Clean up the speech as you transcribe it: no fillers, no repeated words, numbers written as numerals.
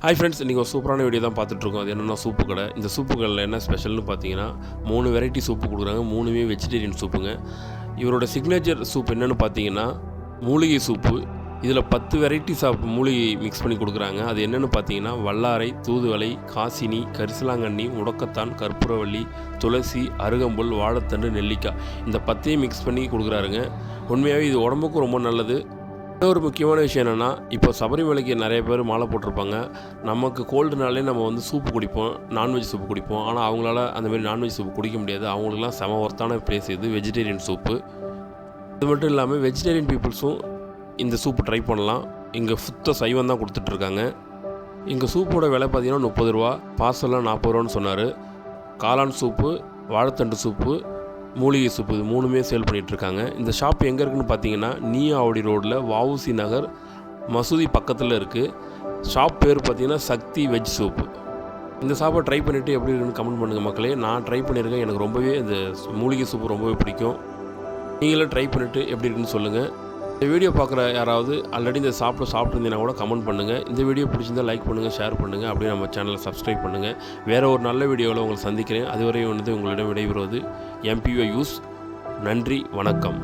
Hi friends, இன்றைக்கி ஒரு சூப்பரான வீடியோ தான் பார்த்துட்ருக்கோம். அது என்னென்னா சூப்பு கடை. இந்த சூப்பு கடையில் என்ன ஸ்பெஷல்னு பார்த்தீங்கன்னா 3 வெரைட்டி சூப்பு கொடுக்குறாங்க. 3மே வெஜிடேரியன் சூப்புங்க. இவரோட சிக்னேச்சர் சூப் என்னென்னு பார்த்தீங்கன்னா மூலிகை சூப்பு. இதில் 10 வெரைட்டிஸ் ஆஃப் மூலிகை மிக்ஸ் பண்ணி கொடுக்குறாங்க. அது என்னென்னு பார்த்தீங்கன்னா வல்லாரை, தூதுவளை, காசினி, கரிசலாங்கண்ணி, முடக்கத்தான், கற்பூரவள்ளி, துளசி, அருகம்புல், வாழைத்தண்டு, நெல்லிக்காய், இந்த 10ஐயும் மிக்ஸ் பண்ணி கொடுக்குறாருங்க. உண்மையாகவே இது உடம்புக்கும் ரொம்ப நல்லது. இன்னொரு முக்கியமான விஷயம் என்னென்னா, இப்போ சபரிமலைக்கு நிறைய பேர் மாலை போட்டிருப்பாங்க. நமக்கு கோல்டுனாலே நம்ம வந்து சூப்பு குடிப்போம், நான்வெஜ் சூப்பு குடிப்போம். ஆனால் அவங்களால அந்தமாரி நான்வெஜ் சூப்பு குடிக்க முடியாது. அவங்களுக்குலாம் செம ஒர்த்தான ப்ளேஸ் இது வெஜிடேரியன் சூப்பு. இது மட்டும் இல்லாமல் வெஜிடேரியன் பீப்புள்ஸும் இந்த சூப்பு ட்ரை பண்ணலாம். இங்கே சுத்த சைவம் தான் கொடுத்துட்ருக்காங்க. இங்கே சூப்போட விலை பார்த்தீங்கன்னா 30 ரூபா, பார்சல்லாம் 40 ரூபான்னு சொன்னார். காளான் சூப்பு, வாழைத்தண்டு சூப்பு, மூலிகை சூப்பு, இது 3மே சேல் பண்ணிகிட்ருக்காங்க. இந்த ஷாப் எங்கே இருக்குதுன்னு பார்த்தீங்கன்னா நீயாவடி ரோட்டில் வஉசி நகர் மசூதி பக்கத்தில் இருக்குது. ஷாப் பேர் பார்த்தீங்கன்னா சக்தி வெஜ் சூப்பு. இந்த ஷாப்பை ட்ரை பண்ணிவிட்டு எப்படி இருக்குன்னு கமெண்ட் பண்ணுங்கள் மக்களே. நான் ட்ரை பண்ணியிருக்கேன். எனக்கு ரொம்பவே இந்த மூலிகை சூப்பு ரொம்பவே பிடிக்கும். நீங்களும் ட்ரை பண்ணிவிட்டு எப்படி இருக்குன்னு சொல்லுங்கள். இந்த வீடியோ பார்க்குற யாராவது ஆல்ரெடி இந்த சாப்பிட்ருந்தீங்கன்னா கூட கமெண்ட் பண்ணுங்கள். இந்த வீடியோ பிடிச்சிருந்தால் லைக் பண்ணுங்கள், ஷேர் பண்ணுங்கள். அப்படியே நம்ம சேனலை சப்ஸ்கிரைப் பண்ணுங்கள். வேறு ஒரு நல்ல வீடியோவில் உங்களை சந்திக்கிறேன். அதுவரை உங்களிடம் விடைபெறுவது MPO யூஸ். நன்றி, வணக்கம்.